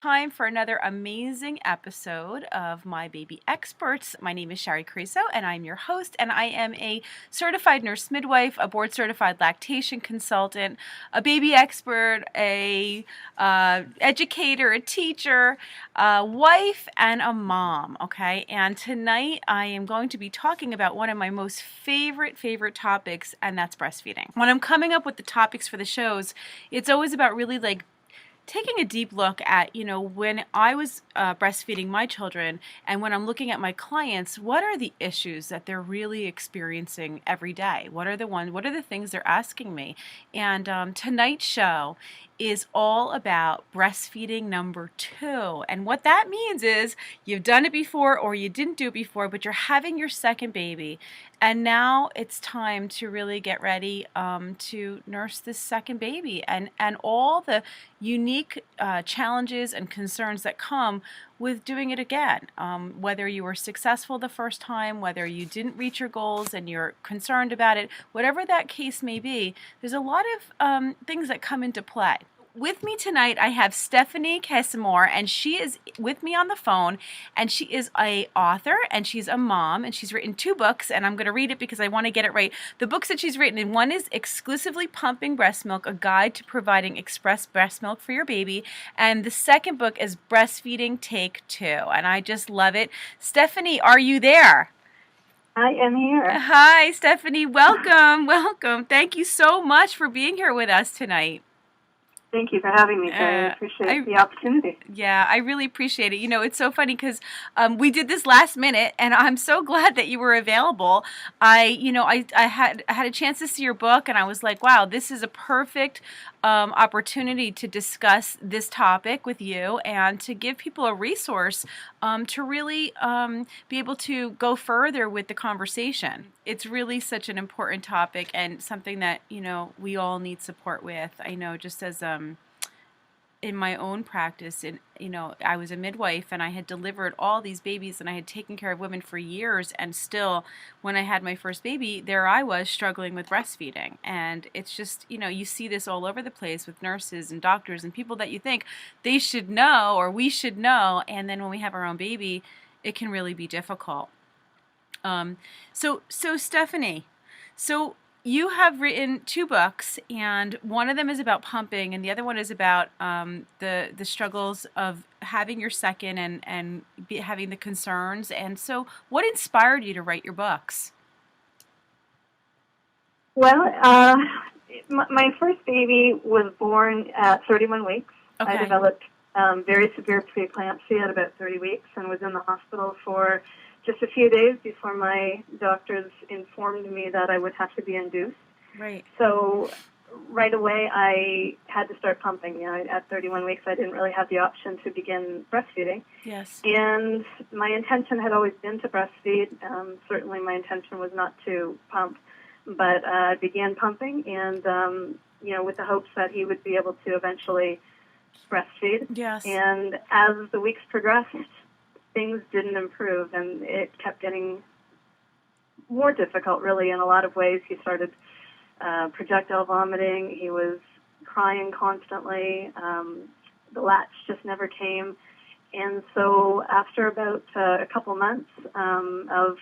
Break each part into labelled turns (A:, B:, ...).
A: Time for another amazing episode of My Baby Experts. My name is Shari Criso, and I'm your host, and I am a certified nurse midwife, a board-certified lactation consultant, a baby expert, a educator, a teacher, a wife, and a mom, okay? And tonight I am going to be talking about one of my most favorite topics, and that's breastfeeding. When I'm coming up with the topics for the shows, it's always about really taking a deep look at, when I was breastfeeding my children and when I'm looking at my clients, what are the issues that they're really experiencing every day? What are the things they're asking me? And tonight's show is all about breastfeeding number 2. And what that means is you've done it before or you didn't do it before, but you're having your second baby. And now it's time to really get ready to nurse this second baby and all the unique challenges and concerns that come with doing it again. Whether you were successful the first time, whether you didn't reach your goals and you're concerned about it, whatever that case may be, there's a lot of things that come into play. With me tonight, I have Stephanie Casemore, and she is with me on the phone, and she is an author, and she's a mom, and she's written 2 books, and I'm going to read it because I want to get it right. The books that she's written, and one is Exclusively Pumping Breast Milk, A Guide to Providing Express Breast Milk for Your Baby, and the second book is Breastfeeding Take 2, and I just love it. Stephanie, are you there?
B: I am here.
A: Hi, Stephanie. Welcome. Welcome. Thank you so much for being here with us tonight.
B: Thank you for having me, Shari. I appreciate the opportunity.
A: Yeah, I really appreciate it. It's so funny because we did this last minute, and I'm so glad that you were available. I had a chance to see your book, and I was like, wow, this is a perfect opportunity to discuss this topic with you and to give people a resource to really be able to go further with the conversation. It's really such an important topic and something that, we all need support with. I know just as in my own practice, and I was a midwife and I had delivered all these babies and I had taken care of women for years, and still when I had my first baby, there I was struggling with breastfeeding. And it's just, you see this all over the place with nurses and doctors and people that you think they should know or we should know, and then when we have our own baby, it can really be difficult. So Stephanie, you have written 2 books, and one of them is about pumping, and the other one is about the struggles of having your second and having the concerns. And so, what inspired you to write your books?
B: Well, my first baby was born at 31 weeks.
A: Okay.
B: I developed very severe preeclampsia at about 30 weeks and was in the hospital for just a few days before my doctors informed me that I would have to be induced.
A: Right.
B: So right away I had to start pumping. At 31 weeks I didn't really have the option to begin breastfeeding.
A: Yes.
B: And my intention had always been to breastfeed. Certainly my intention was not to pump, but I began pumping and, with the hopes that he would be able to eventually breastfeed.
A: Yes.
B: And as the weeks progressed, things didn't improve, and it kept getting more difficult, really, in a lot of ways. He started projectile vomiting. He was crying constantly. The latch just never came. And so after about a couple months of,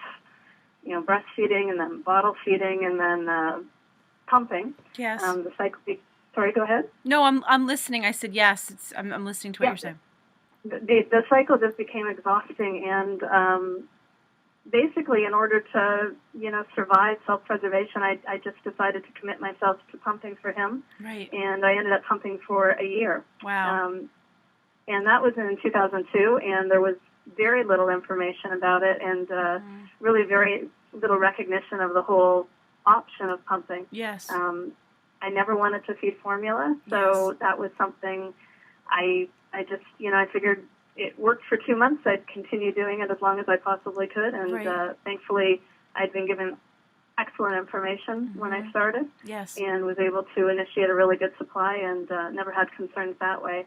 B: breastfeeding and then bottle feeding and then pumping,
A: yes.
B: The cycle... Sorry, go ahead.
A: No, I'm listening. I said yes. I'm listening to what you're saying.
B: The cycle just became exhausting, and basically, in order to survive self-preservation, I just decided to commit myself to pumping for him.
A: Right.
B: And I ended up pumping for a year.
A: Wow.
B: And that was in 2002, and there was very little information about it, and really very little recognition of the whole option of pumping.
A: Yes.
B: I never wanted to feed formula, so
A: yes.
B: that was something I just, I figured it worked for 2 months. I'd continue doing it as long as I possibly could, and
A: right.
B: Thankfully I'd been given excellent information when I started,
A: yes.
B: and was able to initiate a really good supply and never had concerns that way.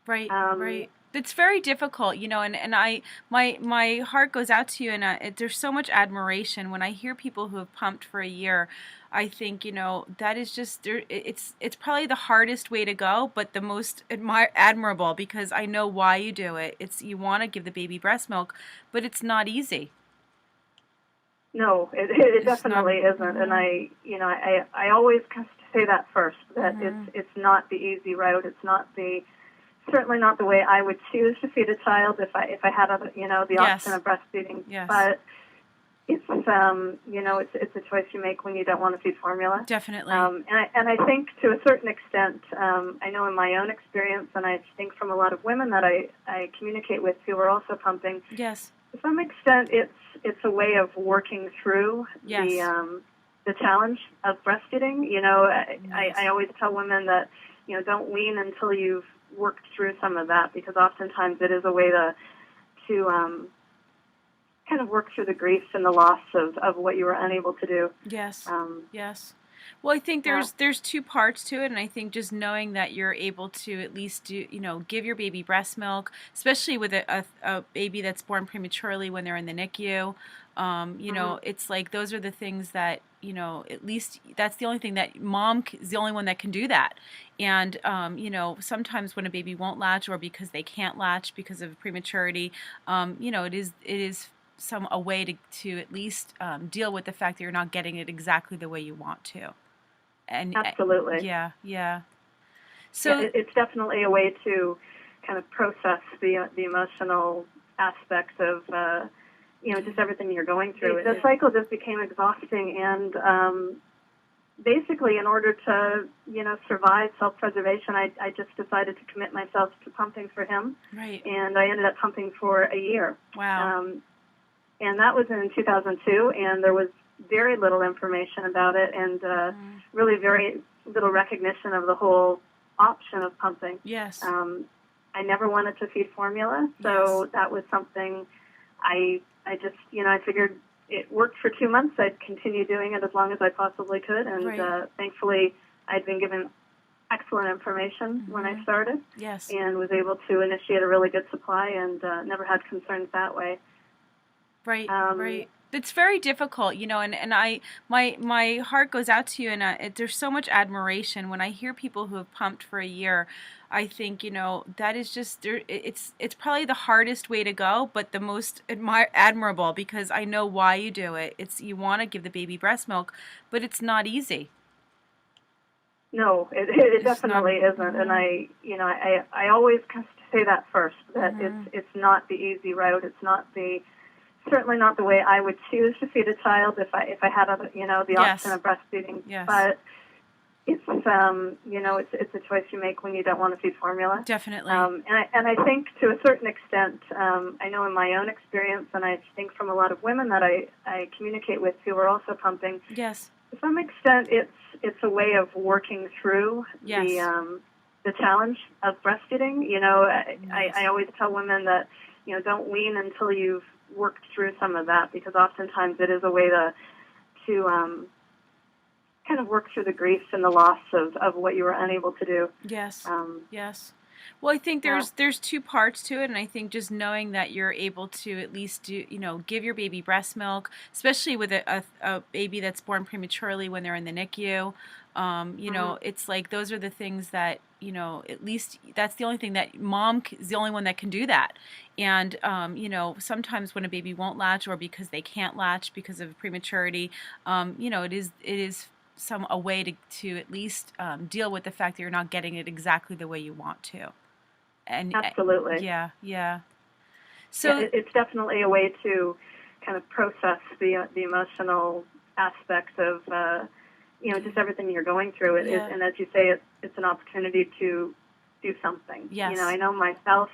A: Right, right. It's very difficult, and my heart goes out to you, and there's so much admiration when I hear people who have pumped for a year. I think, that is just it's probably the hardest way to go, but the most admirable, because I know why you do it. It's you want to give the baby breast milk, but it's not easy.
B: No, it
A: It's not.
B: definitely isn't. And I always have to say that first, that it's not the easy route. It's not certainly not the way I would choose to feed a child if I had the option of breastfeeding.
A: Yes.
B: But it's it's a choice you make when you don't want to feed formula.
A: Definitely.
B: And I think to a certain extent, I know in my own experience, and I think from a lot of women that I communicate with who are also pumping.
A: Yes.
B: To some extent, it's a way of working through the challenge of breastfeeding. I always tell women that don't wean until you've worked through some of that, because oftentimes it is a way to kind of work through the grief and the loss of what you were unable to do.
A: Yes. Yes. Well, I think there's two parts to it, and I think just knowing that you're able to at least give your baby breast milk, especially with a baby that's born prematurely when they're in the NICU. It's like those are the things that at least that's the only thing that mom is the only one that can do that. And sometimes when a baby won't latch, or because they can't latch because of prematurity, it is a way to at least deal with the fact that you're not getting it exactly the way you want to. And
B: absolutely.
A: Yeah. So
B: it's definitely a way to kind of process the emotional aspects of just everything you're going through. The cycle just became exhausting, and basically, in order to survive self-preservation, I just decided to commit myself to pumping for him.
A: Right.
B: And I ended up pumping for a year.
A: Wow.
B: And that was in 2002, and there was very little information about it, and really very little recognition of the whole option of pumping.
A: Yes.
B: I never wanted to feed formula, so that was something I just, I figured it worked for 2 months. I'd continue doing it as long as I possibly could, and thankfully I'd been given excellent information when I started.
A: Yes.
B: And was able to initiate a really good supply, and never had concerns that way.
A: Right. Right. It's very difficult, and my heart goes out to you, and there's so much admiration when I hear people who have pumped for a year. I think, that is just it's probably the hardest way to go, but the most admirable, because I know why you do it. It's you want to give the baby breast milk, but it's not easy.
B: No, it definitely isn't. And I always have to say that first, that it's not the easy route. It's not certainly not the way I would choose to feed a child if I had the option of breastfeeding.
A: Yes.
B: But it's it's a choice you make when you don't want to feed formula.
A: Definitely.
B: And I think to a certain extent, I know in my own experience, and I think from a lot of women that I communicate with who are also pumping.
A: Yes.
B: To some extent, it's a way of working through the challenge of breastfeeding. I always tell women that don't wean until you've worked through some of that, because oftentimes it is a way to kind of work through the grief and the loss of what you were unable to do.
A: Yes. Yes. Well, I think there's two parts to it, and I think just knowing that you're able to at least give your baby breast milk, especially with a baby that's born prematurely when they're in the NICU. It's like those are the things that at least that's the only thing that mom is the only one that can do that. And sometimes when a baby won't latch, or because they can't latch because of prematurity, it is a way to at least deal with the fact that you're not getting it exactly the way you want to. And
B: absolutely.
A: Yeah. So
B: it's definitely a way to kind of process the emotional aspects of just everything you're going through. And as you say, it's an opportunity to do something.
A: Yes.
B: I know myself.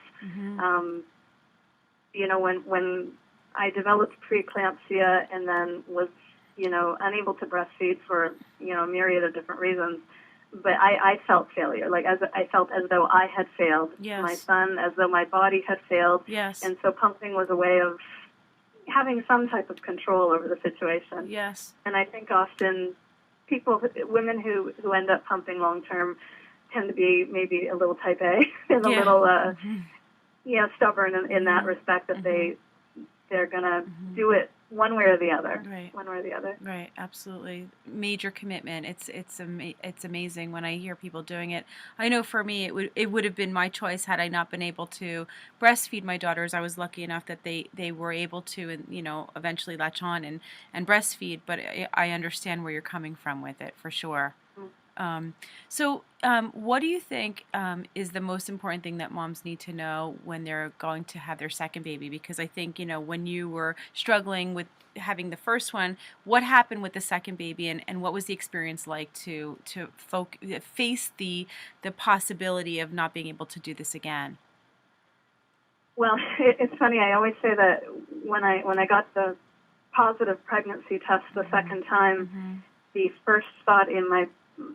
B: When I developed preeclampsia and then was unable to breastfeed for a myriad of different reasons, but I felt failure. I felt as though I had failed my son, as though my body had failed.
A: Yes.
B: And so pumping was a way of having some type of control over the situation.
A: Yes.
B: And I think often women who end up pumping long term tend to be maybe a little type A and a little stubborn in that respect, that they're gonna do it one way or the other.
A: Right.
B: One way or the other.
A: Right. Absolutely. Major commitment. It's amazing when I hear people doing it. I know for me, it would have been my choice had I not been able to breastfeed my daughters. I was lucky enough that they were able to, and eventually latch on and breastfeed. But I understand where you're coming from with it for sure. So what do you think is the most important thing that moms need to know when they're going to have their second baby? Because I think, when you were struggling with having the first one, what happened with the second baby, and what was the experience like to face the possibility of not being able to do this again?
B: Well, it's funny. I always say that when I got the positive pregnancy test the second time, the first thought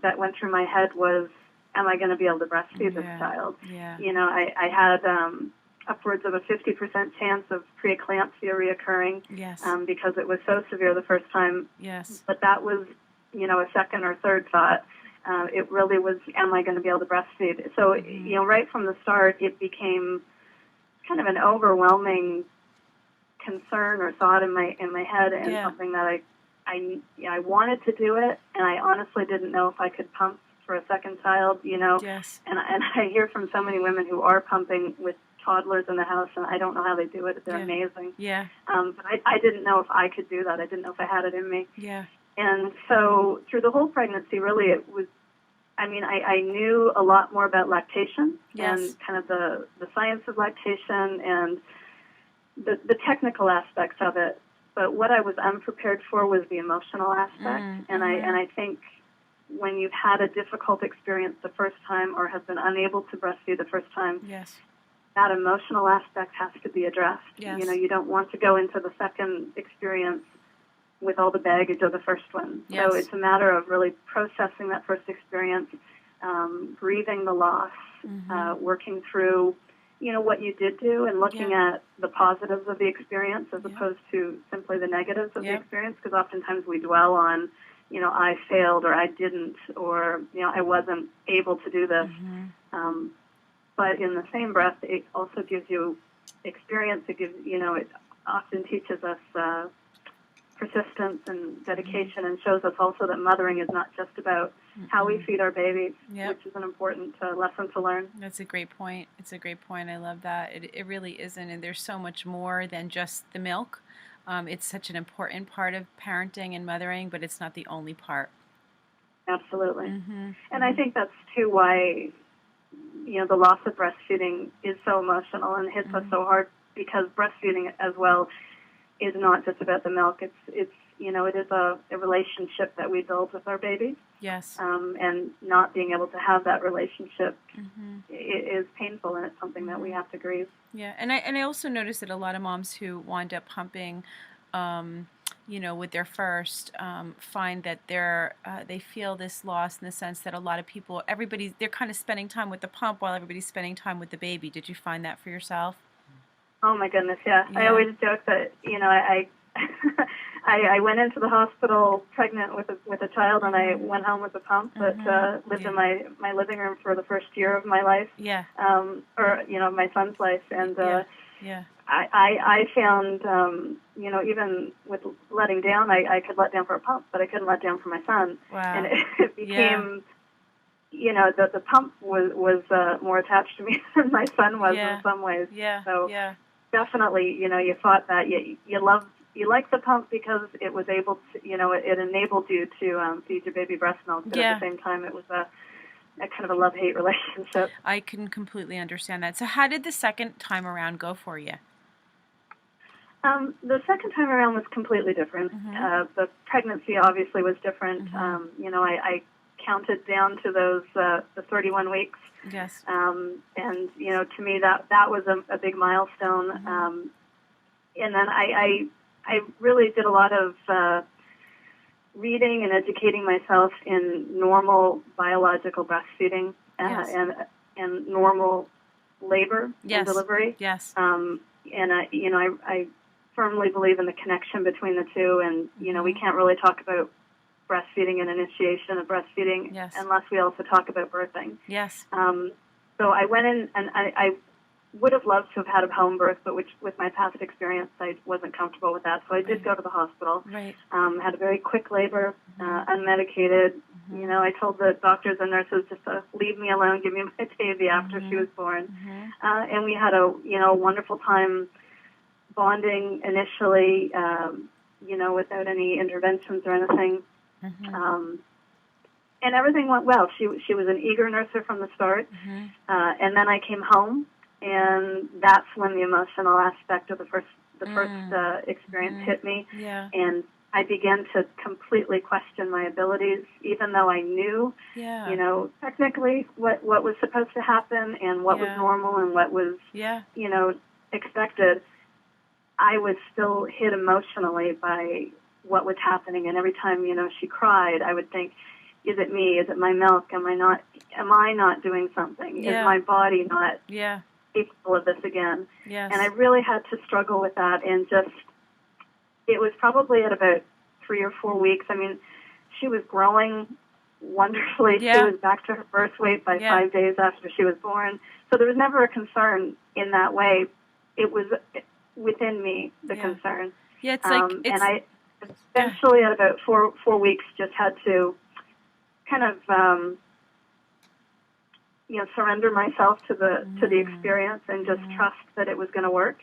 B: that went through my head was, am I going to be able to breastfeed this child?
A: Yeah.
B: I had upwards of a 50% chance of preeclampsia reoccurring.
A: Yes.
B: Because it was so severe the first time.
A: Yes.
B: But that was, a second or third thought. It really was, am I going to be able to breastfeed? So, right from the start, it became kind of an overwhelming concern or thought in my head, and something that I wanted to do it, and I honestly didn't know if I could pump for a second child,
A: Yes.
B: And I hear from so many women who are pumping with toddlers in the house, and I don't know how they do it. They're amazing.
A: Yeah.
B: But I didn't know if I could do that. I didn't know if I had it in me.
A: Yeah.
B: And so through the whole pregnancy, really, it was, I knew a lot more about lactation and kind of the science of lactation and the technical aspects of it. But what I was unprepared for was the emotional aspect. And I think when you've had a difficult experience the first time or have been unable to breastfeed the first time, that emotional aspect has to be addressed.
A: Yes.
B: You don't want to go into the second experience with all the baggage of the first one.
A: Yes.
B: So it's a matter of really processing that first experience, grieving the loss, working through what you did do, and looking at the positives of the experience as opposed to simply the negatives of the experience, because oftentimes we dwell on, I failed, or I didn't, or, I wasn't able to do this. But in the same breath, it also gives you experience. It gives, it often teaches us persistence and dedication, and shows us also that mothering is not just about how we feed our babies, which is an important lesson to learn.
A: That's a great point. It's a great point. I love that. It really isn't, and there's so much more than just the milk. It's such an important part of parenting and mothering, but it's not the only part.
B: Absolutely. And I think that's too why, the loss of breastfeeding is so emotional and hits us so hard, because breastfeeding as well is not just about the milk. It's it is a relationship that we build with our babies.
A: Yes.
B: And not being able to have that relationship is painful, and it's something that we have to grieve.
A: Yeah, and I also noticed that a lot of moms who wind up pumping, with their first, find that they feel this loss in the sense that a lot of people, they're kind of spending time with the pump while everybody's spending time with the baby. Did you find that for yourself?
B: Oh my goodness, yeah. I always joke that I went into the hospital pregnant with a child, and I went home with a pump, but lived in my living room for the first year of my life.
A: Yeah.
B: Or my son's life, and I found even with letting down, I could let down for a pump, but I couldn't let down for my son.
A: Wow.
B: And it became the pump was more attached to me than my son was in some ways.
A: Yeah.
B: So definitely, you thought that you liked the pump because it was able to, it enabled you to feed your baby breast milk, but at the same time it was a kind of a love-hate relationship.
A: I can completely understand that. So how did the second time around go for you?
B: The second time around was completely different. The pregnancy obviously was different. I counted down to those the 31 weeks.
A: Yes.
B: And to me that was a big milestone. And then I really did a lot of reading and educating myself in normal biological breastfeeding and normal labor and delivery.
A: Yes.
B: And I firmly believe in the connection between the two, and we can't really talk about breastfeeding and initiation of breastfeeding unless we also talk about birthing.
A: Yes.
B: So I went in and I would have loved to have had a home birth, but which, with my past experience, I wasn't comfortable with that. So I did go to the hospital.
A: Right.
B: Had a very quick labor, unmedicated. You know, I told the doctors and nurses just to leave me alone, give me my baby after she was born. And we had a, you know, wonderful time bonding initially, you know, without any interventions or anything. And everything went well. She was an eager nurser from the start. And then I came home, and that's when the emotional aspect of the first experience hit me. And I began to completely question my abilities, even though I knew, you know, technically what was supposed to happen and what was normal and what was, you know, expected. I was still hit emotionally by what was happening. And every time, you know, she cried, I would think, is it me? Is it my milk? Am I not doing something? Is my body not capable of this again? And I really had to struggle with that, and just, it was probably at about 3 or 4 weeks. I mean, she was growing wonderfully. She was back to her birth weight by 5 days after she was born. So there was never a concern in that way. It was within me, the concern.
A: It's like,
B: and I eventually, at about four weeks, just had to kind of, you know, surrender myself to the experience and just trust that it was going to work.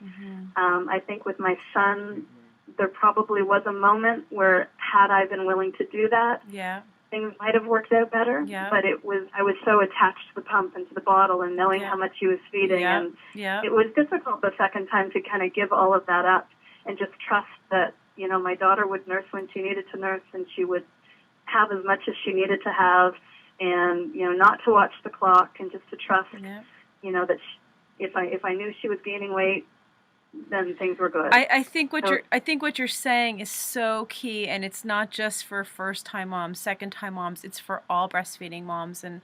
B: I think with my son, there probably was a moment where, had I been willing to do that, things might have worked out better. But I was so attached to the pump and to the bottle and knowing how much he was feeding, and it was difficult the second time to kind of give all of that up and just trust that, you know, my daughter would nurse when she needed to nurse, and she would have as much as she needed to have, and, you know, not to watch the clock, and just to trust, you know, that if I knew she was gaining weight, then things were good.
A: I think what you're saying is so key, and it's not just for first-time moms, second-time moms. It's for all breastfeeding moms, and,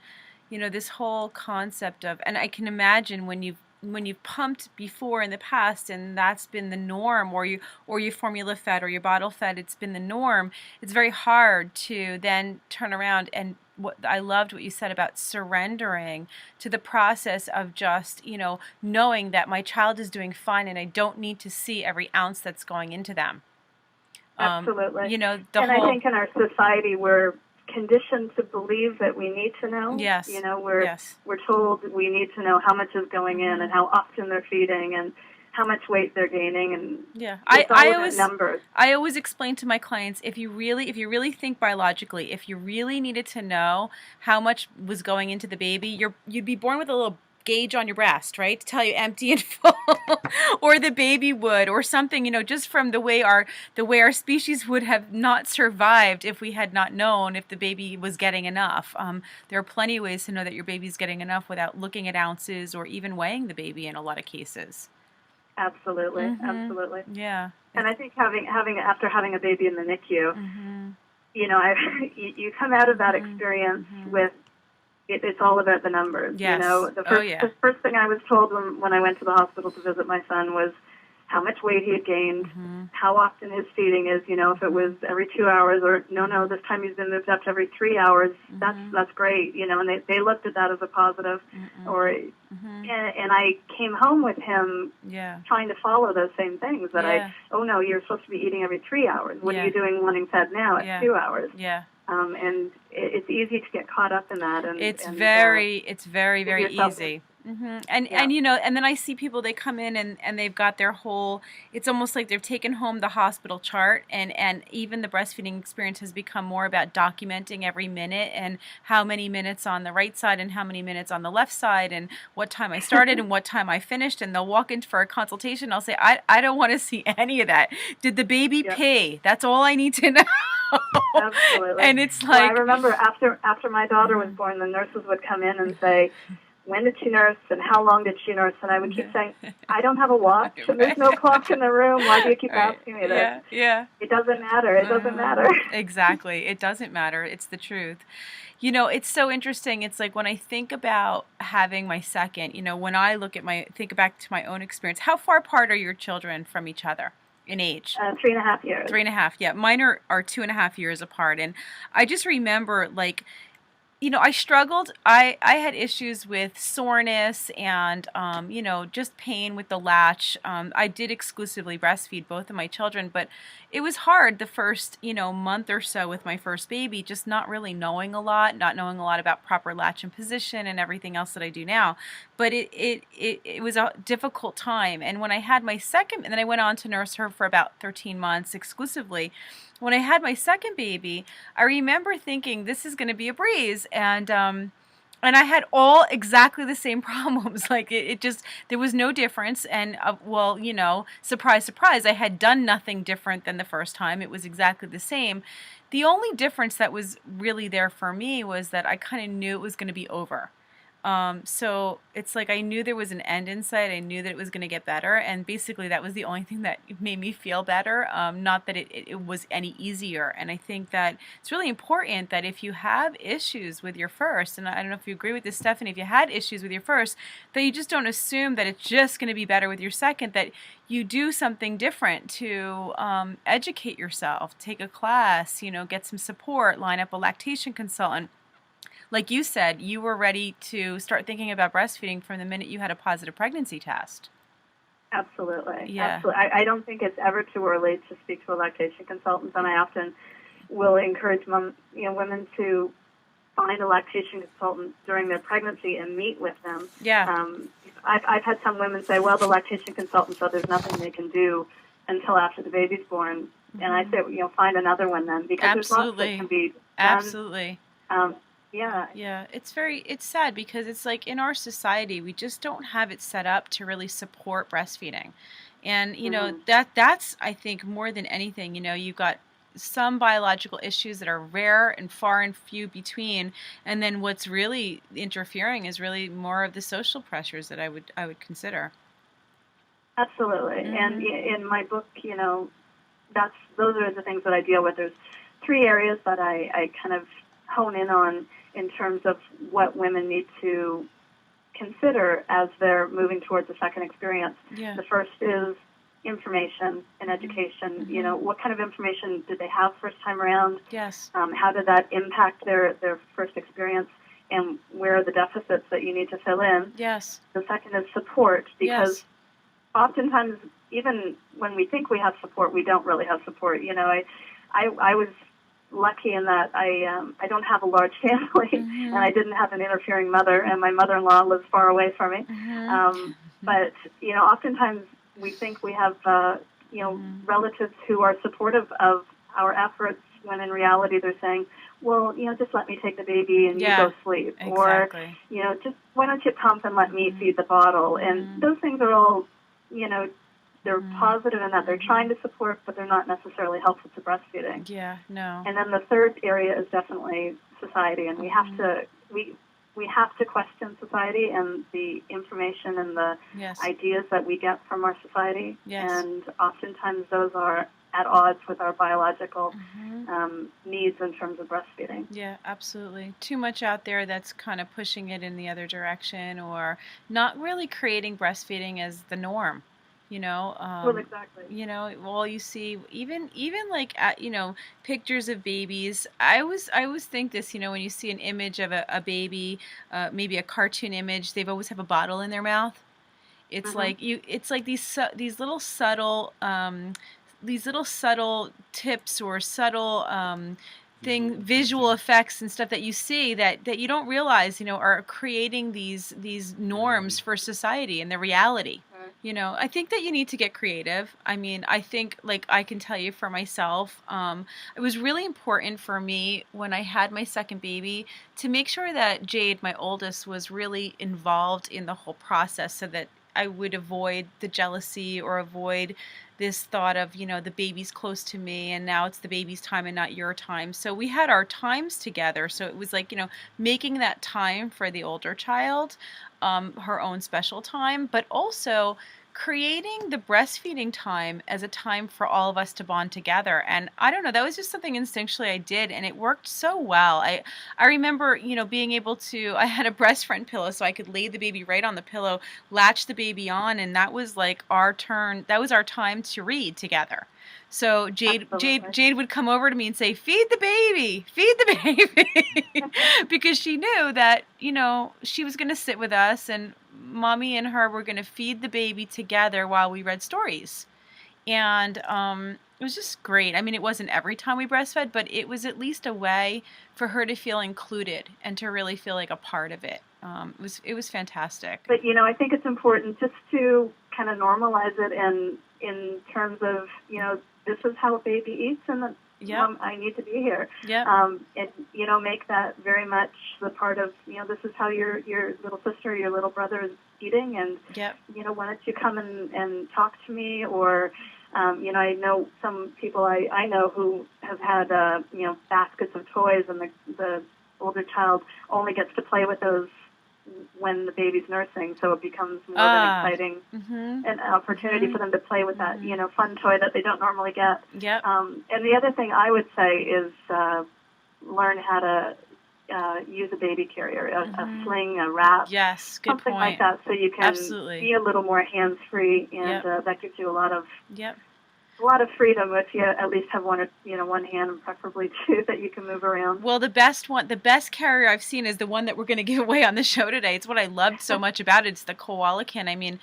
A: you know, this whole concept of, and I can imagine when you've pumped before in the past, and that's been the norm, or you formula fed or you bottle fed, it's been the norm. It's very hard to then turn around, and I loved what you said about surrendering to the process of just, you know, knowing that my child is doing fine and I don't need to see every ounce that's going into them.
B: Absolutely.
A: You know,
B: I think in our society we're conditioned to believe that we need to know. You know, we're told we need to know how much is going in and how often they're feeding and how much weight they're gaining, and
A: I always explain to my clients, if you really think biologically, if you really needed to know how much was going into the baby, you'd be born with a little gauge on your breast, right, to tell you empty and full, or the baby would, or something, you know, just from the way our species would have not survived if we had not known if the baby was getting enough. There are plenty of ways to know that your baby's getting enough without looking at ounces or even weighing the baby in a lot of cases.
B: Absolutely. Absolutely.
A: Yeah.
B: And I think after having a baby in the NICU, you know, you come out of that experience with, it's all about the numbers. You know, the first thing I was told when I went to the hospital to visit my son was how much weight he had gained, how often his feeding is, you know, if it was every 2 hours or no, this time he's been moved up to every 3 hours, that's great, you know, and they looked at that as a positive. And I came home with him trying to follow those same things that no, you're supposed to be eating every 3 hours. What are you doing wanting fed now at 2 hours? And it's easy to get caught up in that. And it's very
A: easy. And you know, and then I see people, they come in and they've got their whole, it's almost like they've taken home the hospital chart, and even the breastfeeding experience has become more about documenting every minute and how many minutes on the right side and how many minutes on the left side and what time I started and what time I finished, and they'll walk in for a consultation. I'll say, I don't want to see any of that. Did the baby pee? That's all I need to know.
B: Absolutely.
A: And it's like,
B: I remember after my daughter was born, the nurses would come in and say, when did she nurse and how long did she nurse? And I would keep saying, I don't have a watch and there's no clock in the room. Why do you keep asking me this? It doesn't matter. It doesn't matter.
A: Exactly. It doesn't matter. It's the truth. You know, it's so interesting. It's like when I think about having my second, you know, when I think back to my own experience, how far apart are your children from each other in age?
B: 3.5 years.
A: 3.5, yeah. Mine are 2.5 years apart. And I just remember, like, I struggled. I had issues with soreness and, just pain with the latch. I did exclusively breastfeed both of my children, but it was hard the first, month or so with my first baby, just not really knowing a lot, not knowing a lot about proper latch and position and everything else that I do now. But it was a difficult time. And when I had my second, and then I went on to nurse her for about 13 months exclusively. When I had my second baby, I remember thinking this is going to be a breeze, and I had all exactly the same problems. Like it just there was no difference, and well, surprise, surprise, I had done nothing different than the first time. It was exactly the same. The only difference that was really there for me was that I kind of knew it was going to be over. So it's like I knew there was an end in sight. I knew that it was going to get better, and basically that was the only thing that made me feel better. Not that it was any easier. And I think that it's really important that if you have issues with your first, and I don't know if you agree with this, Stephanie, if you had issues with your first, that you just don't assume that it's just going to be better with your second, that you do something different to educate yourself, take a class, get some support, line up a lactation consultant. Like you said, you were ready to start thinking about breastfeeding from the minute you had a positive pregnancy test.
B: Absolutely.
A: Yeah.
B: Absolutely. I don't think it's ever too early to speak to a lactation consultant, and I often will encourage women to find a lactation consultant during their pregnancy and meet with them.
A: Yeah.
B: I've had some women say, well, the lactation consultant said there's nothing they can do until after the baby's born. And I say, find another one then, because there's lots that can be done.
A: Absolutely.
B: Yeah.
A: Yeah, it's sad because it's like in our society, we just don't have it set up to really support breastfeeding. And, that's, I think, more than anything, you've got some biological issues that are rare and far and few between. And then what's really interfering is really more of the social pressures that I would consider.
B: Absolutely.
A: Mm-hmm.
B: And in my book, those are the things that I deal with. There's 3 areas that I kind of hone in on in terms of what women need to consider as they're moving towards a second experience.
A: Yeah.
B: The first is information and education.
A: Mm-hmm.
B: What kind of information did they have first time around?
A: Yes.
B: How did that impact their first experience? And where are the deficits that you need to fill in?
A: Yes.
B: The second is support, because oftentimes, even when we think we have support, we don't really have support. I was lucky in that I don't have a large family,
A: mm-hmm.
B: and I didn't have an interfering mother, and my mother-in-law lives far away from me.
A: Mm-hmm.
B: But oftentimes we think we have
A: mm-hmm.
B: relatives who are supportive of our efforts, when in reality they're saying, well, just let me take the baby and you go sleep,
A: exactly.
B: Or just why don't you pump and let me feed the bottle, and those things are all they're positive in that they're trying to support, but they're not necessarily helpful to breastfeeding.
A: Yeah, no.
B: And then the third area is definitely society, and we have to question society and the information and the ideas that we get from our society.
A: Yes.
B: And oftentimes those are at odds with our biological needs in terms of breastfeeding.
A: Yeah, absolutely. Too much out there that's kind of pushing it in the other direction, or not really creating breastfeeding as the norm.
B: Well, exactly.
A: You see, even like at, pictures of babies. I always think this. When you see an image of a baby, maybe a cartoon image, they've always have a bottle in their mouth. It's like It's like these little subtle tips or subtle visual effects and stuff that you see that you don't realize, are creating these norms for society and the reality. I think that you need to get creative. I mean, I think, like, I can tell you for myself, it was really important for me when I had my second baby to make sure that Jade, my oldest, was really involved in the whole process, so that I would avoid the jealousy or avoid this thought of, the baby's close to me and now it's the baby's time and not your time. So we had our times together. So it was like, making that time for the older child, her own special time, but also creating the breastfeeding time as a time for all of us to bond together. And I don't know, that was just something instinctually I did, and it worked so well. I remember, being able to, I had a breast friend pillow so I could lay the baby right on the pillow, latch the baby on, and that was like our turn. That was our time to read together. So Jade would come over to me and say, "Feed the baby, feed the baby," because she knew that, she was going to sit with us, and mommy and her were going to feed the baby together while we read stories. And it was just great. I mean, it wasn't every time we breastfed, but it was at least a way for her to feel included and to really feel like a part of it. It was fantastic.
B: But I think it's important just to kind of normalize it in terms of this is how a baby eats, and I need to be here. And make that very much the part of this is how your little sister, your little brother is eating, and why don't you come and talk to me? Or I know some people I know who have had baskets of toys, and the older child only gets to play with those when the baby's nursing, so it becomes more of an exciting an opportunity for them to play with that fun toy that they don't normally get. And the other thing I would say is learn how to use a baby carrier, a sling, a wrap,
A: something
B: like that, so you can be a little more hands-free, and that gives you a lot of freedom if you at least have one hand, and preferably two, that you can move around.
A: Well, the best carrier I've seen is the one that we're going to give away on the show today. It's what I loved so much about it. It's the Koalakin. I mean,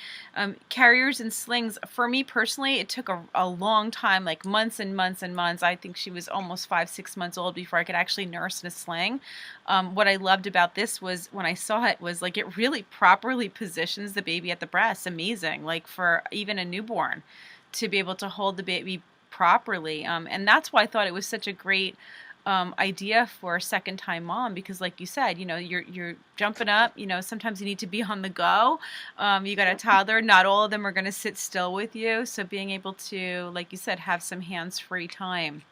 A: carriers and slings, for me personally, it took a long time, like months and months and months. I think she was almost 5-6 months old before I could actually nurse in a sling. What I loved about this was, when I saw it, was like it really properly positions the baby at the breast. Amazing, like for even a newborn, to be able to hold the baby properly. And that's why I thought it was such a great idea for a second-time mom, because like you said, you're jumping up, sometimes you need to be on the go. You got a toddler, not all of them are going to sit still with you. So being able to, like you said, have some hands-free time.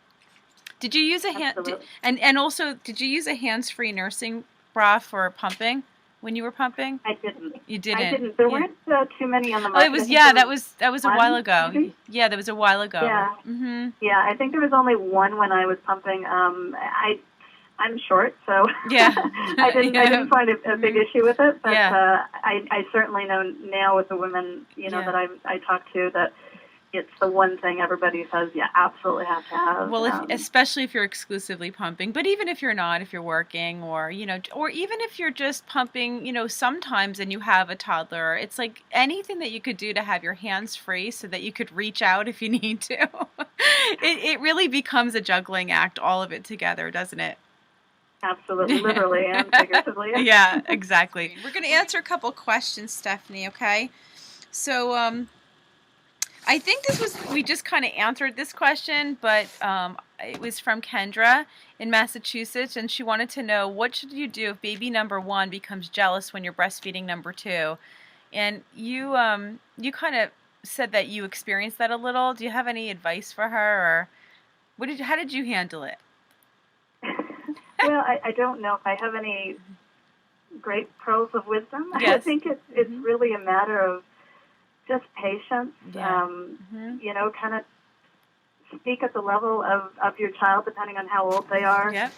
A: Did you use and also, did you use a hands-free nursing bra for pumping? When you were pumping?
B: I didn't.
A: You didn't?
B: I didn't. There weren't too many on the market.
A: Oh, it was, that was a while ago.
B: Maybe?
A: Yeah, that was a while ago.
B: Yeah. Yeah, I think there was only one when I was pumping. I'm short, so I didn't find a big issue with it. But I certainly know now with the women, that I talk to, that it's the one thing everybody says you absolutely have to have.
A: Well, especially if you're exclusively pumping, but even if you're not, if you're working, or or even if you're just pumping, sometimes, and you have a toddler, it's like anything that you could do to have your hands free so that you could reach out if you need to. It really becomes a juggling act, all of it together, doesn't it?
B: Absolutely, literally and figuratively.
A: Yeah, exactly. We're going to answer a couple questions, Stephanie, okay? So, I think we just kind of answered this question, but it was from Kendra in Massachusetts, and she wanted to know, what should you do if baby number 1 becomes jealous when you're breastfeeding number 2? And you kind of said that you experienced that a little. Do you have any advice for her, or how did you handle it?
B: Well, I don't know if I have any great pearls of wisdom.
A: Yes.
B: I think it's really a matter of just patience, kind of speak at the level of your child, depending on how old they are.
A: Yep.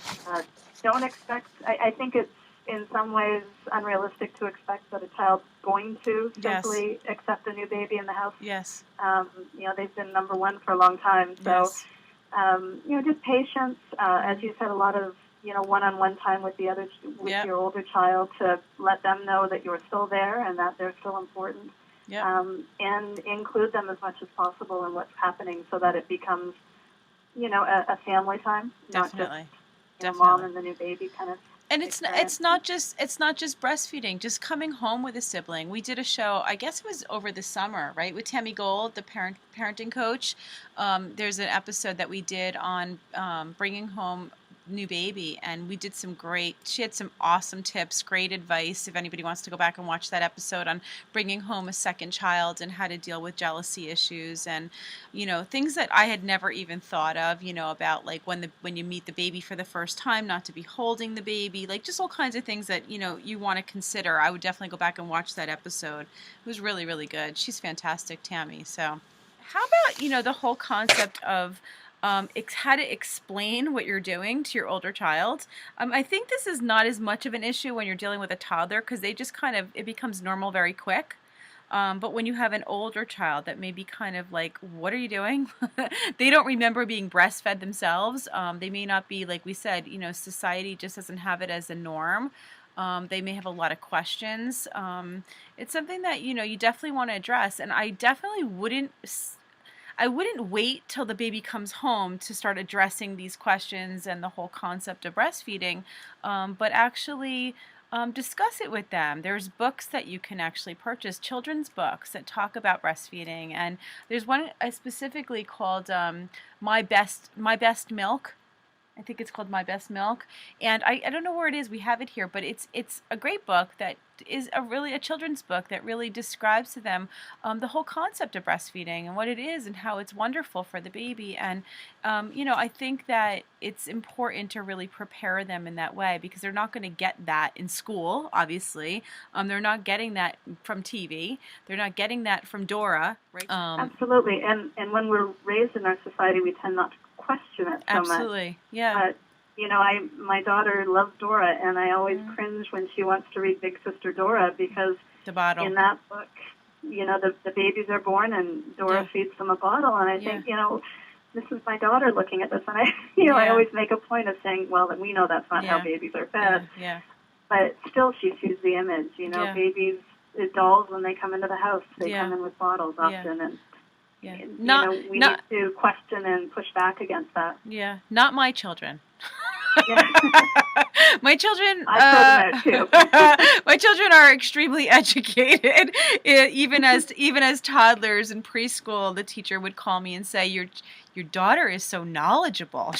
B: Don't expect, I think it's in some ways unrealistic to expect that a child's going to simply accept a new baby in the house.
A: Yes.
B: They've been number 1 for a long time. So, just patience, as you said, a lot of, one-on-one time with your older child, to let them know that you're still there and that they're still important. And include them as much as possible in what's happening, so that it becomes, a family time,
A: Definitely.
B: not just mom and the new baby kind of.
A: And it's not just breastfeeding. Just coming home with a sibling. We did a show, I guess it was over the summer, right, with Tammy Gold, the parenting coach. There's an episode that we did on bringing home new baby, and we did she had some awesome tips, great advice. If anybody wants to go back and watch that episode on bringing home a second child and how to deal with jealousy issues, and things that I had never even thought of, about like when you meet the baby for the first time, not to be holding the baby, like just all kinds of things that you want to consider. I would definitely go back and watch that episode. It was really, really good. She's fantastic, Tammy. So how about the whole concept of how to explain what you're doing to your older child. I think this is not as much of an issue when you're dealing with a toddler, because they just it becomes normal very quick. But when you have an older child that may be kind of like, what are you doing? They don't remember being breastfed themselves. They may not be, like we said, society just doesn't have it as a norm. They may have a lot of questions. It's something that, you definitely want to address. And I wouldn't wait till the baby comes home to start addressing these questions and the whole concept of breastfeeding, but actually discuss it with them. There's books that you can actually purchase, children's books that talk about breastfeeding, and there's one specifically called My Best Milk. I think it's called My Best Milk, and I don't know where it is. We have it here, but it's a great book that is a children's book that really describes to them the whole concept of breastfeeding and what it is and how it's wonderful for the baby. And I think that it's important to really prepare them in that way, because they're not going to get that in school. Obviously, they're not getting that from TV. They're not getting that from Dora. Right?
B: Absolutely, and when we're raised in our society, we tend not to question it so much.
A: Absolutely, yeah.
B: But my daughter loves Dora, and I always cringe when she wants to read Big Sister Dora, because
A: the bottle
B: in that book, the babies are born and Dora feeds them a bottle, and I think this is my daughter looking at this, and I always make a point of saying, well, we know that's not how babies are fed, but still she sees the image. Babies, dolls, when they come into the house, they come in with bottles often, and we need to question and push back against that.
A: Yeah, not my children. My children, my children are extremely educated. Even as toddlers in preschool, the teacher would call me and say, "Your daughter is so knowledgeable."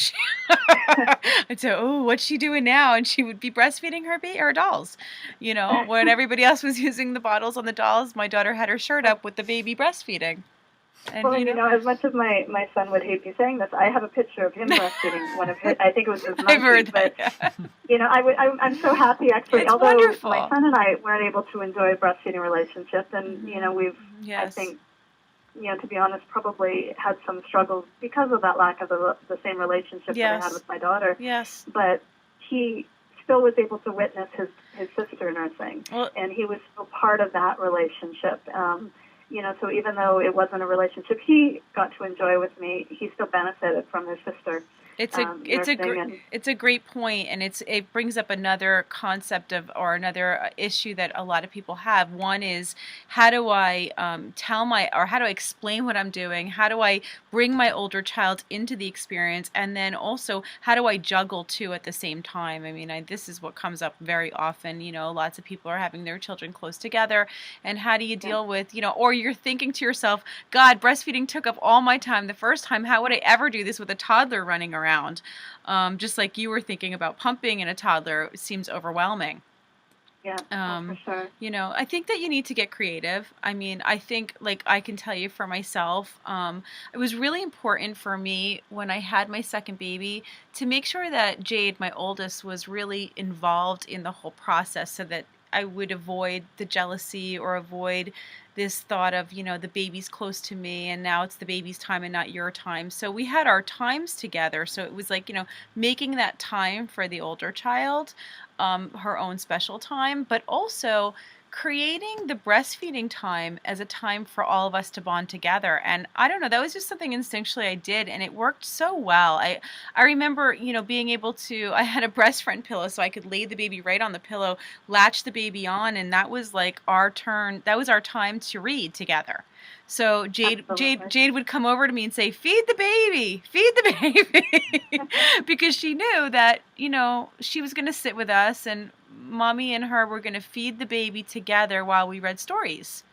A: I'd say, "Oh, what's she doing now?" And she would be breastfeeding her dolls. When everybody else was using the bottles on the dolls, my daughter had her shirt up with the baby breastfeeding. And,
B: as much as my son would hate me saying this, I have a picture of him breastfeeding one of his, I think it was his monkey.
A: I've heard that,
B: I'm so happy, actually,
A: it's
B: although
A: wonderful.
B: My son and I weren't able to enjoy a breastfeeding relationship, and, we've, I think, to be honest, probably had some struggles because of that lack of the same relationship that I had with my daughter.
A: Yes.
B: But he still was able to witness his sister nursing, and he was still part of that relationship. So even though it wasn't a relationship he got to enjoy with me, he still benefited from his sister.
A: It's a great point, and it brings up another concept or another issue that a lot of people have. One is, how do I how do I explain what I'm doing? How do I bring my older child into the experience? And then also, how do I juggle two at the same time? I mean, this is what comes up very often. Lots of people are having their children close together, and how do you deal with, or you're thinking to yourself, God, breastfeeding took up all my time the first time. How would I ever do this with a toddler running around? Just like you were thinking about pumping in a toddler, it seems overwhelming.
B: Yeah, for sure.
A: I think that you need to get creative. I mean, I think, like, I can tell you for myself, it was really important for me when I had my second baby to make sure that Jade, my oldest, was really involved in the whole process, so that I would avoid the jealousy or avoid this thought of, the baby's close to me and now it's the baby's time and not your time. So we had our times together. So it was like, making that time for the older child, her own special time, but also creating the breastfeeding time as a time for all of us to bond together. And I don't know, that was just something instinctually I did, and it worked so well. I remember, being able to, I had a breast friend pillow, so I could lay the baby right on the pillow, latch the baby on, and that was like our turn. That was our time to read together. So Jade would come over to me and say, feed the baby, because she knew that, she was going to sit with us, and Mommy and her were going to feed the baby together while we read stories.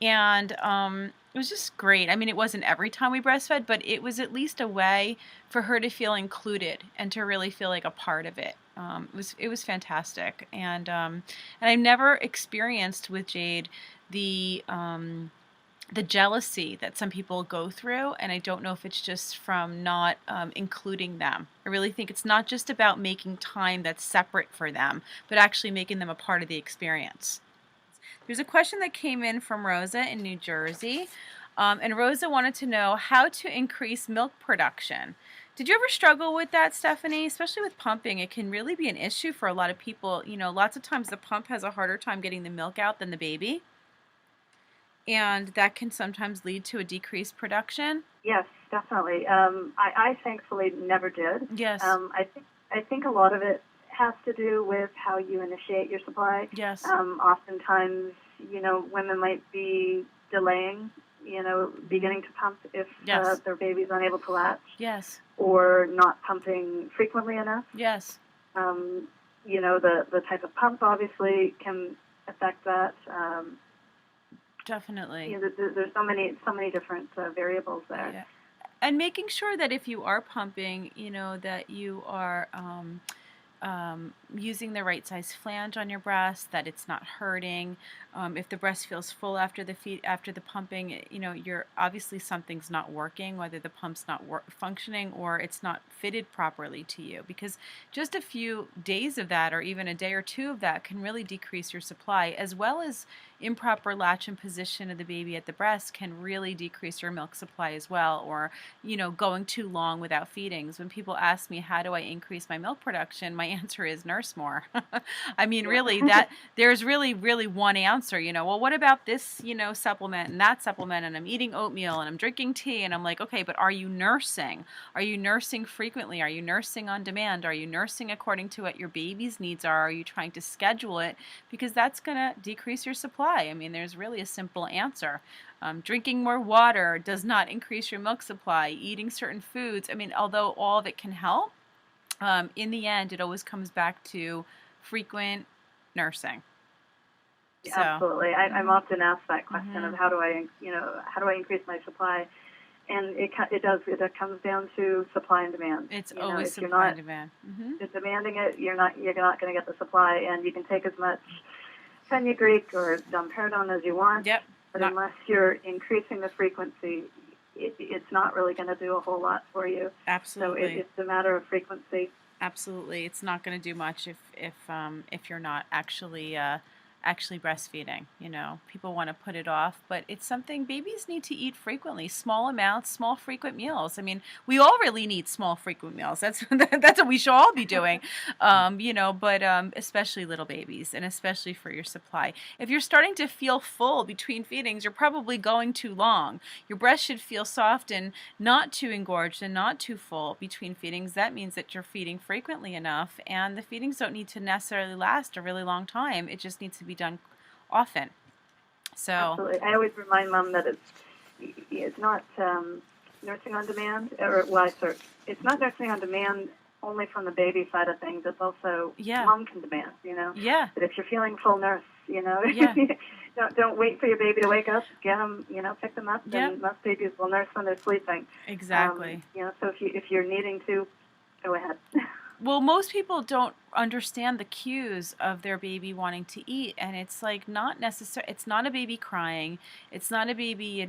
A: And it was just great. I mean, it wasn't every time we breastfed, but it was at least a way for her to feel included and to really feel like a part of it. It was fantastic, and I've never experienced with Jade the jealousy that some people go through, and I don't know if it's just from not including them. I really think it's not just about making time that's separate for them, but actually making them a part of the experience. There's a question that came in from Rosa in New Jersey, and Rosa wanted to know how to increase milk production. Did you ever struggle with that, Stephanie? Especially with pumping, it can really be an issue for a lot of people. You know, lots of times the pump has a harder time getting the milk out than the baby, and that can sometimes lead to a decreased production.
B: Yes, definitely. I thankfully never did.
A: Yes.
B: I think a lot of it has to do with how you initiate your supply.
A: Yes.
B: Oftentimes, women might be delaying, beginning to pump if
A: Yes.
B: their baby's unable to latch.
A: Yes.
B: Or not pumping frequently enough.
A: Yes.
B: The type of pump obviously can affect that.
A: Definitely.
B: There's so many different variables there.
A: Yeah. And making sure that if you are pumping, that you are using the right size flange on your breast, that it's not hurting. If the breast feels full after the pumping, you're obviously something's not working, whether the pump's not functioning or it's not fitted properly to you, because just a few days of that or even a day or two of that can really decrease your supply, as well as improper latch and position of the baby at the breast can really decrease your milk supply as well, or going too long without feedings. When people ask me how do I increase my milk production, my answer is nurse more. I mean, really, that there's really one answer. Well, what about this supplement and that supplement, and I'm eating oatmeal and I'm drinking tea, and I'm like, okay, but are you nursing? Are you nursing frequently? Are you nursing on demand? Are you nursing according to what your baby's needs are? Are you trying to schedule it? Because that's going to decrease your supply. I mean, there's really a simple answer. Drinking more water does not increase your milk supply. Eating certain foods, I mean, although all of it can help, in the end, it always comes back to frequent nursing.
B: So, absolutely. I'm often asked that question of how do I increase my supply, and it comes down to supply and demand.
A: It's always supply and demand.
B: If demanding it, you're not going to get the supply, and you can take as much fenugreek or domperidone as you want.
A: Yep.
B: But unless you're increasing the frequency, it's not really going to do a whole lot for you.
A: Absolutely.
B: So it's a matter of frequency.
A: Absolutely, it's not going to do much if you're not actually breastfeeding. People want to put it off, but it's something babies need to eat frequently. Small amounts, small frequent meals. I mean, we all really need small frequent meals. That's what we should all be doing. But especially little babies, and especially for your supply. If you're starting to feel full between feedings, you're probably going too long. Your breast should feel soft and not too engorged and not too full between feedings. That means that you're feeding frequently enough, and the feedings don't need to necessarily last a really long time. It just needs to be done often. So
B: absolutely, I always remind mom that it's not nursing on demand, it's not nursing on demand only from the baby side of things. It's also mom can demand.
A: Yeah.
B: That if you're feeling full, nurse.
A: Yeah.
B: Don't wait for your baby to wake up. Get them. Pick them up.
A: Yep.
B: And most babies will nurse when they're sleeping.
A: Exactly.
B: So if you're needing to, go ahead.
A: Well, most people don't understand the cues of their baby wanting to eat, and it's like not necessary. It's not a baby crying. It's not a baby,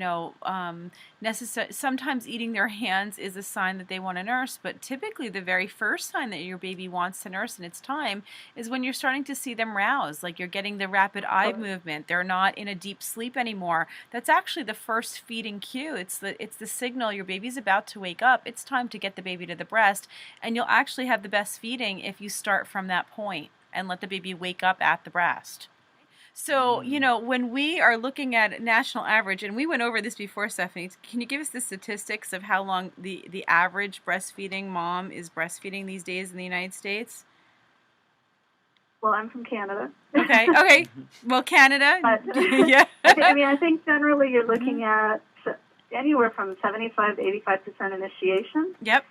A: necessary. Sometimes eating their hands is a sign that they want to nurse, but typically the very first sign that your baby wants to nurse and it's time is when you're starting to see them rouse, like you're getting the rapid eye movement. They're not in a deep sleep anymore. That's actually the first feeding cue. It's the signal your baby's about to wake up. It's time to get the baby to the breast, and you'll actually have the best feeding if you start from that point and let the baby wake up at the breast. So, when we are looking at national average, and we went over this before, Stephanie, can you give us the statistics of how long the average breastfeeding mom is breastfeeding these days in the United States?
B: Well, I'm from Canada.
A: Okay. Well, Canada. Yeah.
B: I think generally you're looking at anywhere from 75 to 85% initiation.
A: Yep.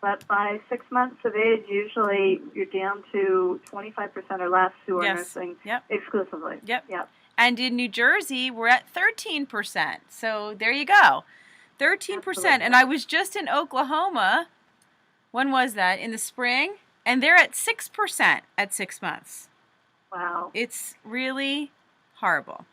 B: But by 6 months of age, usually you're down to 25% or less who are nursing exclusively.
A: Yep. And in New Jersey, we're at 13%. So there you go. 13%.
B: Absolutely.
A: And I was just in Oklahoma. When was that? In the spring? And they're at 6% at 6 months.
B: Wow.
A: It's really horrible.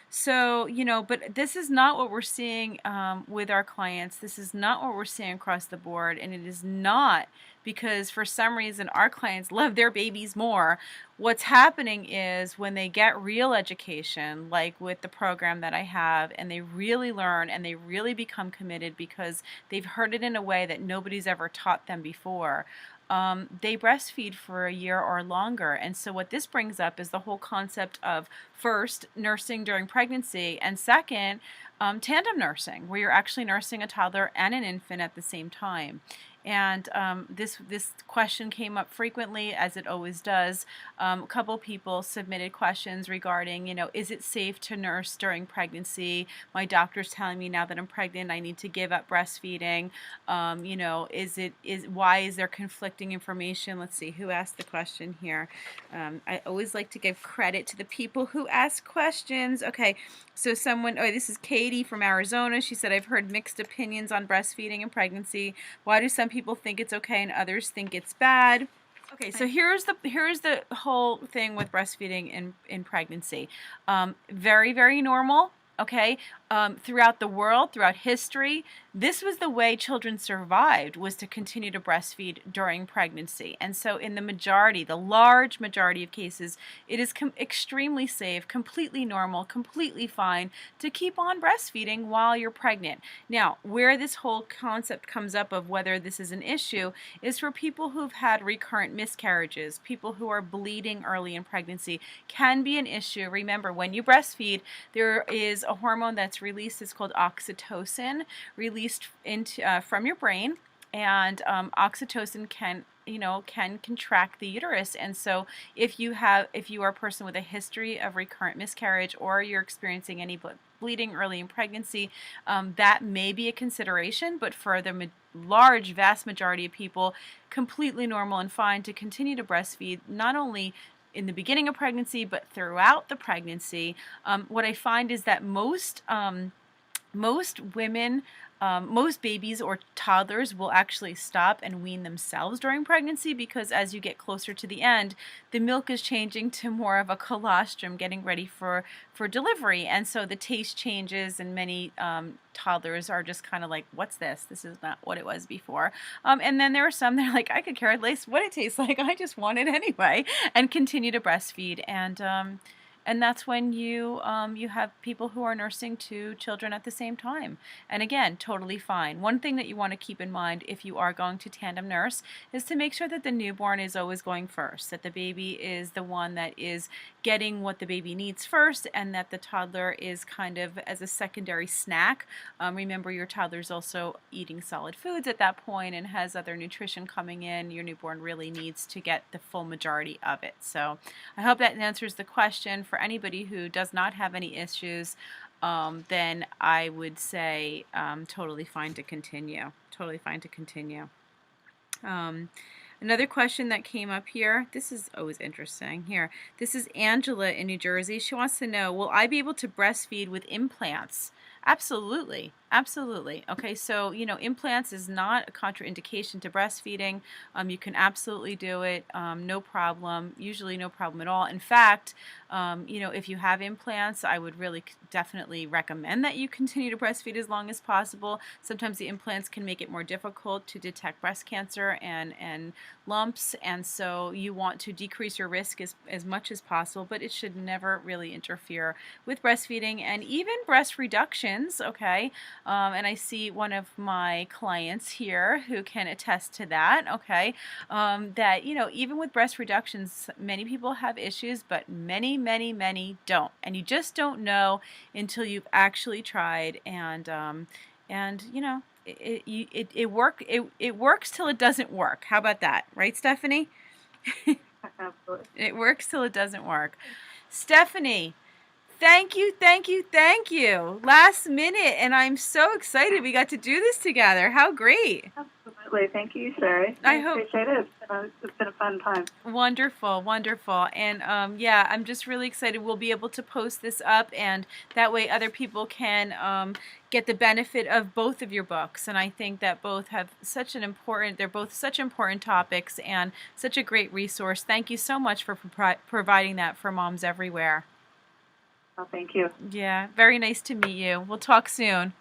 A: So, but this is not what we're seeing with our clients. This is not what we're seeing across the board. And it is not because for some reason our clients love their babies more. What's happening is when they get real education, like with the program that I have, and they really learn and they really become committed because they've heard it in a way that nobody's ever taught them before. They breastfeed for a year or longer. And so what this brings up is the whole concept of, first, nursing during pregnancy, and second, tandem nursing, where you're actually nursing a toddler and an infant at the same time. And this question came up frequently, as it always does. A couple people submitted questions regarding, is it safe to nurse during pregnancy? My doctor's telling me now that I'm pregnant, I need to give up breastfeeding. Why is there conflicting information? Let's see, who asked the question here? I always like to give credit to the people who ask questions. Okay, so this is Katie from Arizona. She said, I've heard mixed opinions on breastfeeding and pregnancy. Why do some people think it's okay and others think it's bad? Okay, so here's the whole thing with breastfeeding in pregnancy. Very, very normal. Okay, throughout the world, throughout history, this was the way children survived, was to continue to breastfeed during pregnancy. And so in the large majority of cases, it is extremely safe, completely normal, completely fine to keep on breastfeeding while you're pregnant. Now, where this whole concept comes up of whether this is an issue is for people who've had recurrent miscarriages, people who are bleeding early in pregnancy can be an issue. Remember, when you breastfeed, there is a hormone that's released. It's called oxytocin, released from your brain, and oxytocin can contract the uterus. And so if you are a person with a history of recurrent miscarriage, or you're experiencing any bleeding early in pregnancy, that may be a consideration. But for the vast majority of people, completely normal and fine to continue to breastfeed, not only in the beginning of pregnancy, but throughout the pregnancy. What I find is that most women, most babies or toddlers will actually stop and wean themselves during pregnancy, because as you get closer to the end, the milk is changing to more of a colostrum, getting ready for delivery. And so the taste changes, and many toddlers are just kind of like, what's this? This is not what it was before. And then there are some that are like, I could care less what it tastes like. I just want it anyway, and continue to breastfeed. And that's when you have people who are nursing two children at the same time. And again, totally fine. One thing that you want to keep in mind if you are going to tandem nurse is to make sure that the newborn is always going first, that the baby is the one that is getting what the baby needs first, and that the toddler is kind of as a secondary snack. Remember, your toddler is also eating solid foods at that point and has other nutrition coming in. Your newborn really needs to get the full majority of it. So I hope that answers the question. For anybody who does not have any issues, then I would say totally fine to continue. Totally fine to continue. Another question that came up here, this is always interesting here. This is Angela in New Jersey. She wants to know, will I be able to breastfeed with implants? Absolutely. Absolutely. Okay, so, implants is not a contraindication to breastfeeding. You can absolutely do it, no problem, usually no problem at all. In fact, if you have implants, I would really definitely recommend that you continue to breastfeed as long as possible. Sometimes the implants can make it more difficult to detect breast cancer and lumps, and so you want to decrease your risk as much as possible, but it should never really interfere with breastfeeding and even breast reductions, okay? And I see one of my clients here who can attest to that, okay? That, even with breast reductions, many people have issues, but many, many, many don't. And you just don't know until you've actually tried, and it works till it doesn't work. How about that? Right, Stephanie?
B: Absolutely.
A: It works till it doesn't work. Stephanie, thank you. Last minute, and I'm so excited we got to do this together. How great.
B: Absolutely. Lovely. Thank you, Shari. I appreciate it. It's been a fun time.
A: Wonderful, wonderful. And yeah, I'm just really excited we'll be able to post this up, and that way other people can get the benefit of both of your books. And I think that both have they're both such important topics and such a great resource. Thank you so much for providing that for moms everywhere.
B: Oh, thank you.
A: Yeah, very nice to meet you. We'll talk soon.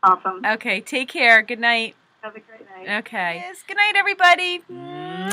B: Awesome.
A: Okay, take care. Good night.
B: Have a great night.
A: Okay. Yes, good night, everybody. Mwah!